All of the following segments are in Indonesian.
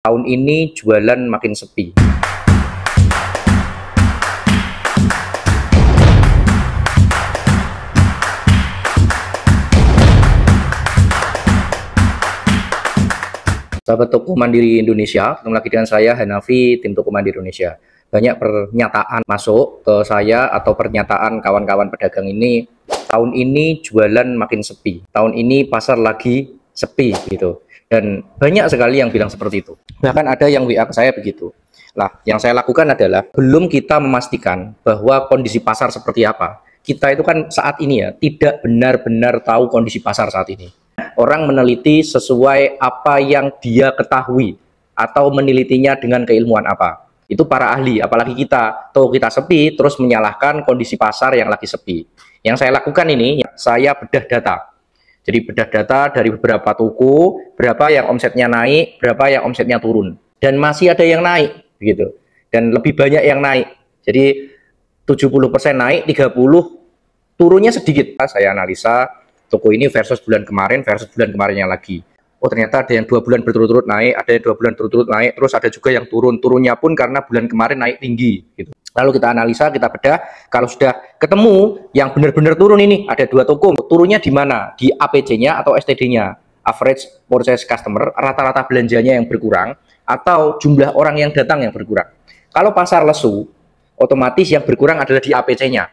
Tahun ini jualan makin sepi. Sahabat Toko Mandiri Indonesia, ketemu lagi dengan saya Hanafi, tim Toko Mandiri Indonesia. Banyak pernyataan masuk ke saya atau pernyataan kawan-kawan pedagang ini, tahun ini jualan makin sepi, tahun ini pasar lagi sepi gitu. Dan banyak sekali yang bilang seperti itu. Bahkan ada yang WA ke saya begitu. Nah, yang saya lakukan adalah belum kita memastikan bahwa kondisi pasar seperti apa. Kita itu kan saat ini ya tidak benar-benar tahu kondisi pasar saat ini. Orang meneliti sesuai apa yang dia ketahui atau menelitinya dengan keilmuan apa. Itu para ahli, apalagi kita. Tahu kita sepi terus menyalahkan kondisi pasar yang lagi sepi. Yang saya lakukan ini, saya bedah data. Jadi bedah data dari beberapa toko, berapa yang omsetnya naik, berapa yang omsetnya turun. Dan masih ada yang naik, begitu. Dan lebih banyak yang naik. Jadi 70% naik, 30 turunnya sedikit. Saya analisa toko ini versus bulan kemarin, versus bulan kemarinnya lagi. Oh ternyata ada yang 2 bulan berturut-turut naik, ada yang 2 bulan berturut-turut naik, terus ada juga yang turun. Turunnya pun karena bulan kemarin naik tinggi, gitu. Lalu kita analisa, kita bedah, kalau sudah ketemu yang benar-benar turun ini, ada 2 toko, turunnya di mana? Di APC-nya atau STD-nya, average purchase customer, rata-rata belanjanya yang berkurang, atau jumlah orang yang datang yang berkurang. Kalau pasar lesu, otomatis yang berkurang adalah di APC-nya.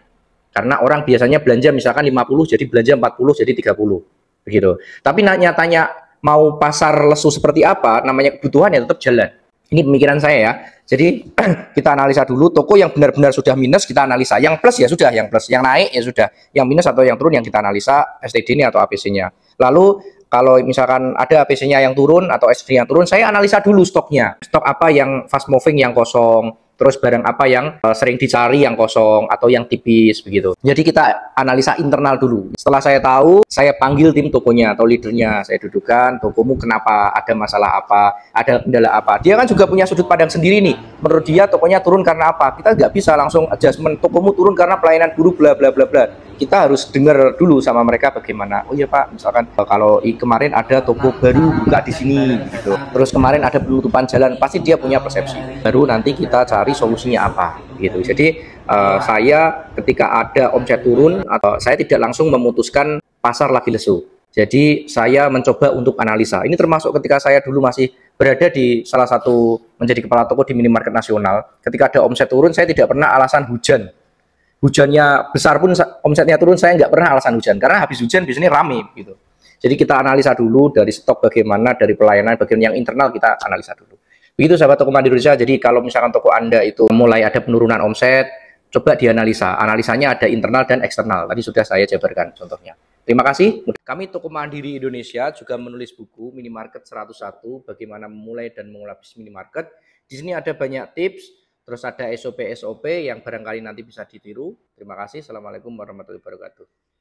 Karena orang biasanya belanja misalkan 50, jadi belanja 40, jadi 30. Begitu. Tapi nyatanya mau pasar lesu seperti apa, namanya kebutuhan ya tetap jalan. Ini pemikiran saya ya. Jadi kita analisa dulu toko yang benar-benar sudah minus, kita analisa. Yang plus ya sudah, yang plus, yang naik ya sudah. Yang minus atau yang turun yang kita analisa STD-nya atau APC-nya. Lalu kalau misalkan ada APC-nya yang turun atau STD yang turun, saya analisa dulu stoknya. Stok apa yang fast moving yang kosong, terus barang apa yang sering dicari yang kosong atau yang tipis begitu. Jadi kita analisa internal dulu. Setelah saya tahu, saya panggil tim tokonya atau leadernya. Saya dudukan, tokomu kenapa, ada masalah apa, ada kendala apa. Dia kan juga punya sudut pandang sendiri nih. Menurut dia tokonya turun karena apa. Kita nggak bisa langsung adjustment, tokomu turun karena pelayanan buruk bla bla bla bla. Kita harus dengar dulu sama mereka bagaimana. Oh iya Pak, misalkan kalau kemarin ada toko baru buka di sini gitu. Terus kemarin ada penutupan jalan, pasti dia punya persepsi. Baru nanti kita cari solusinya apa gitu. Jadi saya ketika ada omset turun atau saya tidak langsung memutuskan pasar lagi lesu. Jadi saya mencoba untuk analisa. Ini termasuk ketika saya dulu masih berada di salah satu menjadi kepala toko di minimarket nasional. Ketika ada omset turun, saya tidak pernah alasan hujan. Hujannya besar pun omsetnya turun, saya nggak pernah alasan hujan. Karena habis hujan biasanya rame gitu. Jadi kita analisa dulu dari stok bagaimana, dari pelayanan, bagian yang internal kita analisa dulu. Begitu sahabat Toko Mandiri Indonesia. Jadi kalau misalkan toko Anda itu mulai ada penurunan omset, coba dianalisa. Analisanya ada internal dan eksternal. Tadi sudah saya jabarkan contohnya. Terima kasih. Kami Toko Mandiri Indonesia juga menulis buku Minimarket 101, bagaimana memulai dan mengelola bisnis minimarket. Di sini ada banyak tips, terus ada SOP-SOP yang barangkali nanti bisa ditiru. Terima kasih. Assalamualaikum warahmatullahi wabarakatuh.